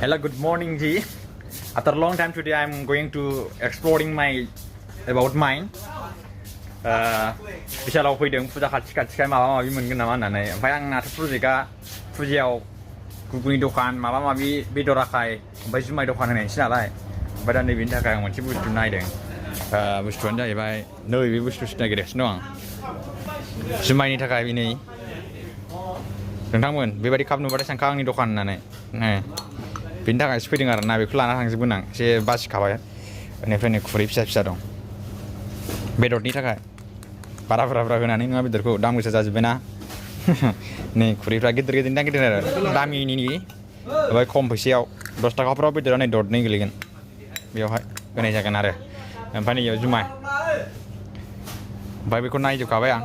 Hello, good morning, Ji. After a long time today, I'm going to exploring about mine. Vishal फैदों फुजा खाथि माबा माबि मोनगोन नामा होननानै ओमफ्राय आंनाथ' प्रजेक्टआ फुजायाव गुगुनि दखान माबा माबि बेदर आखाय ओमफ्राय जुमाय दखान होनायसै नालाय ओमफ्राय दा नैबेनि थाखाय आं मोनसे बुस्थु नायदों बुस्थुआनो जाहैबाय नैबे बुस्थुसो नागिरगासिनो दं आं जुमायनि थाखाय नै नोंथांमोन बेबायदि खाब नुबाथाय सानखा आंनि दखान होननानै बेनि थाखायसो फैदों आरो ना बेखौ लाना थांजोबगोन आं एसे बासिखाबाय बेनिफ्राय नै खुरै फिसा फिसा दं बेदरनि थाखाय बारा होनानै नङा बेदरखौ दाम गोसा जाजोब्बायना नै खुरैफ्रा गिदिर आरो दामिनि ओमफ्राय खम फैसायाव 10 थाखाफ्राव बेदरा नै दरनै गोलैगोन बेयावहाय होनाय जागोन आरो ओमफ्राय नैयाव जुमाय ओमफ्राय बेखौ नायजोबखाबाय आं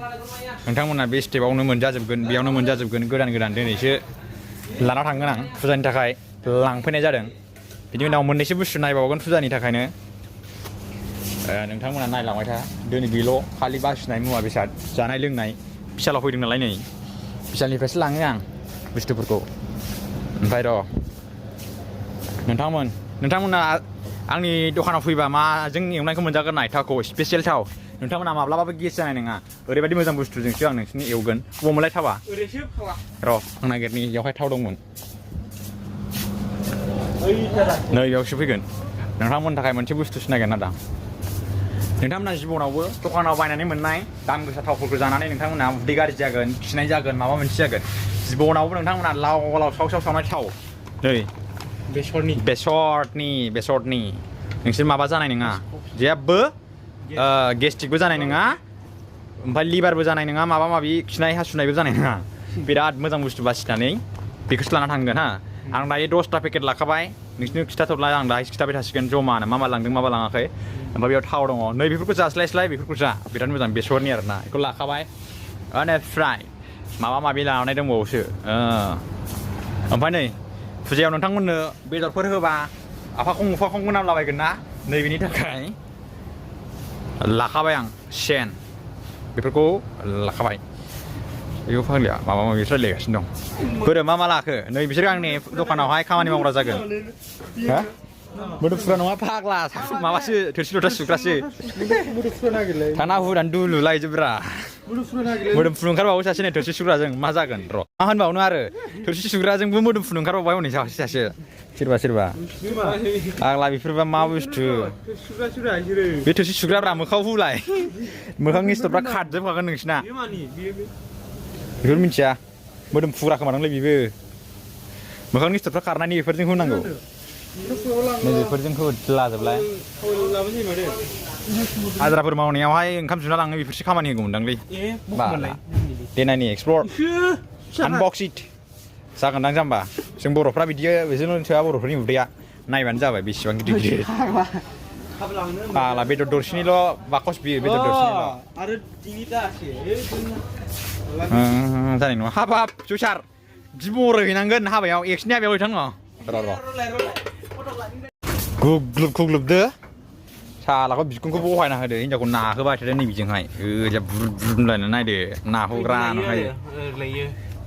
नोंथांमोना बे स्टेपआवनो मोनजाजोबगोन बेयावनो मोनजाजोबगोन गोदान दिनैसो लाना थांगोन आं फुजानि थाखाय लांफैनाय जादों बिनि उनाव मोननैसो बुस्थु नायबावगोन फुजानि थाखायनो नोंथांमोना नायलांबाय था दिनै बेल' खालि बासिनाय मुवा बेसाद जानाय लोंनाय बिशालाव फैदों नालाय नै बिशालनिफ्रायसो लाङो आं बुस्थुफोरखौ ओमफ्राय र' नोंथांमोना आंनि दखानाव फैबा माजों एवनायखौ मोनजागोन नाय थावखौ स्पेसियेल थाव नोंथांमोना माब्लाबाबो गेस जानाय नङा ओरैबायदि मोजां बुस्थुजोंसो आं नोंसिनि एवगोन बबाव मोनलाय थावा र' आं नागिरनि बेयावहाय थाव दंमोन नै बेयावसो फैगोन नोंथांमोननि थाखाय मोनसे बुस्थुसो नागिरना दा नोंथांमोना जिबनावबो दखानाव बायनानै मोननाय दाम गोसा थावफोरखौ जानानै नोंथांमोना उदै गाज्रि जागोन खिनाय जागोन माबा मोनसे जागोन जिबनावबो नोंथांमोना लाव साव सावनाय थाव नै बेसरनि नोंसोर माबा जानाय नङा जेबो गेस्ट्रिकबो जानाय नङा ओमफ्राय लिभारबो जानाय नङा माबा माबि खिनाय हासुनायबो जानाय नङा बिराद मोजां बुस्थु बासिनानै बेखौसो लाना थांगोन हा आं दायो 10टा पेकेट लाखाबाय नोंसिनो खिथाथ'ला आं दाहाय खिथाबाय थासिगोन जमानो मा लांदों मा लाङाखै ओमफ्राय बेयाव थाव दङ नै बेफोरखौ जास्लाय बेफोरखौ जा बिराद मोजां बेसरनि आरोना बेखौ लाखाबाय फ्राय माबा माबि लानानै दंबावोसो ओमफ्राय नै फुजायाव नोंथांमोननो बेदरफोर होबा आफाखं नामलाबायगोन ना नैबेनि थाखाय लाखाबाय आं सेन बेफोरखौ लाखाबाय बेखौ फाग्लिया माबा माबि रायलायगासिनो दं बोरो मा लाखो नै बिसोर आंनि दखानावहाय खामानि मावग्रा जागोन हा मोदोमफुरा नङा फाग्ला माबासो थोरसि लथा सुग्रासो थाना हुदानो दुलु लायजोब्रा मोदोमफुर ओंखारबावो सासे नै थोरसि सुग्राजों मा जागोन र' मा होनबावनो आरो थोरसि सुग्राजोंबो मोदोमफुर ओंखारबावबाय हनै सासे सोरबा फाग्ला बेफोरबा मा बुस्थु बे थोरसि सुग्राफ्रा मोखाङाव हुलाय मोखांनि सिथरफ्रा खारजोबखागोन नोंसिना बेफोर मिथिया मोदोमफुरा खोमादोंलै बेबो मोखांनि सिथरफ्रा खारनायनि बेफोरजों होनांगौ बेफोरजों होलाजोबलाय हाजिराफोर मावनायावहाय ओंखाम जुना लाङो बेफोरसो खामानि होगौमोनदांलै बाला देनायनि एक्सप्लर आनबक्स इट जागोनदां जाम्बा जों बर'फ्रा बिदिजोंल' सोआ बर'फोरनि उदैया नायबानो जाबाय बेसेबां गिदिर फाग्ला बेदर दरसेनिल' बाकस बियो बेदर दरसेनिल' जानाय नङा हाबाब जुसार बिबर हैनांगोन हाबायाव एक्सनि हाबायाव हैथां खुग्लुबदो सालाखौ बिखुंखौ बहायना होदो हिनजावखौ नाहोबाय थादो नै बिजोंहाय ओजा बुरुद होनलायना नायदो नाहोग्रा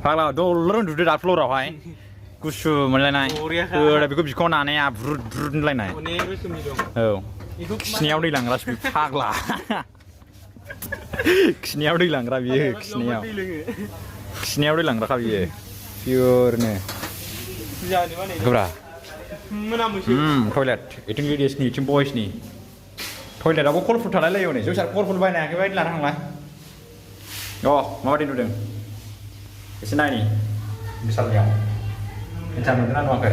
फाग्ला दलर उन्दुदो दा फ्लरावहाय गुसु मोनलायनाय बेखौ बिखुङाव नानाया बुरुद होनलायनाय औ खिनायाव दै लांग्रासो फाग्ला खिनायाव दै लांग्रा बियो खिनायाव दै लांग्राखा बियो पियरनो गोब्रा टयलेट इथिं लेडिसनि इथिं बयसनि टयलेटआवबो कलफुल थालायलायो हनै जों सार कलफुल बायनो हायाखै बायदि लाना थांलाय माबायदि नुदों एसे नायनि बिशालनियाव इन्टार नुदोंना नुवाखै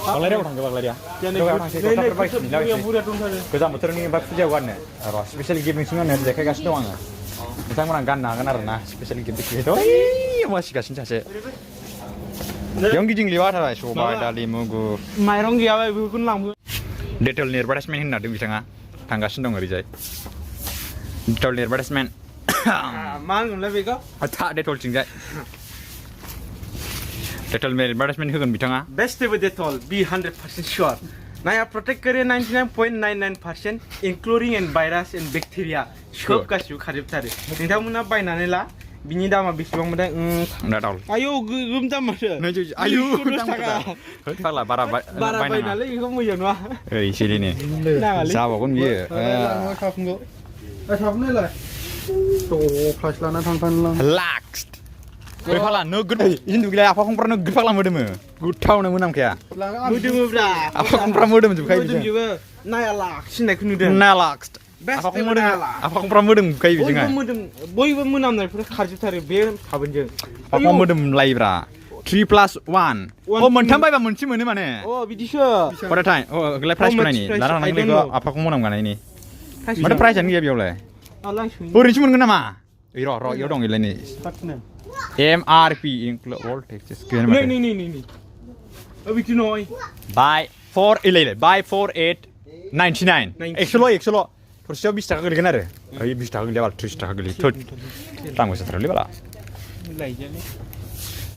बाग्लारियाव थांदो बाग्लारिया गोजां बोथोरनि ओमफ्राय फुजायाव गाननो र' स्पेसियेल गिफ्ट नोंसिनो गाननो देखायगासिनो दं आङो बिथांमोना गाननो हागोन आरो ना स्पेसियेल गिफ्ट मासिगासिनो सासे बेयावनो गिदिंलिबा थाबाय सबाय दालि मुगु माइरं गैयाबा बेफोरखौनो लांबो डेटलनि एडभार्टाइजमेन्ट होननानै बिथाङा थांगासिनो दं ओरैजाय डेटलनि एडभार्टाइजमेन्ट मा होनगोनलाय बेखौ डेटलथिंजाय डेटल एडभार्टाइजमेन्ट होगोन बिथाङा बेस्ट एबो डेटल बी 100% श्योर नाया प्रोटेक्ट करे 99.99% including and virus and bacteria सब गासिबो खारजोबथारो नोंथांमोना बायनानै ला बिनि दामा बेसेबांमोनथाय ना दाल आयौ गोगोम दाम माथो नै आयु दाम फाग्ला बारा बारा बाय नालाय बेखौ मोजां नङा ओइ सिरिनि जाबावगोन बियो थाफुंगौ थाफुंनायलाय थ' फ्लास लाना थांफानलां लाक्स बै फाग्ला नोगोद इदिन दुगैलाय आफा खंफ्रा नोगोद फाग्ला मोदोमो गोथावनो मोनामखाया मोदोमोब्रा आफा खंफ्रा मोदोमजोबखायो बिजों मोदोमजोबो नाया लाक्स होननायखौ नुदों ना लाक्स आफा खंफ्रा मोदोमखायो बिजोंहाय बयबो मोनामनायफोरा खारजोबथारो बे साबोनजों आफा मोदोमलायोब्रा 3+1 अ मोनथाम बायबा मोनसे मोनो माने अ बिदिसो फरायथाय अ गलाय प्राइस नायनि लाना थांनांगोन बेखौ आफाखौ मोनामगानायनि माथो प्राइसआनो गैया बेयावलाय ओरैनोसो मोनगोन नामा ओइ र' इयाव दं इलाय नै MRP include all taxes नै बिदि नय buy 4 इलाय buy 4899 100 थरसेयाव 20 थाखा गोलैगोन आरो ओइ 20 थाखा गोलैया बाल 30 थाखा गोलैयो थोद दाम गोसाथारलै बाला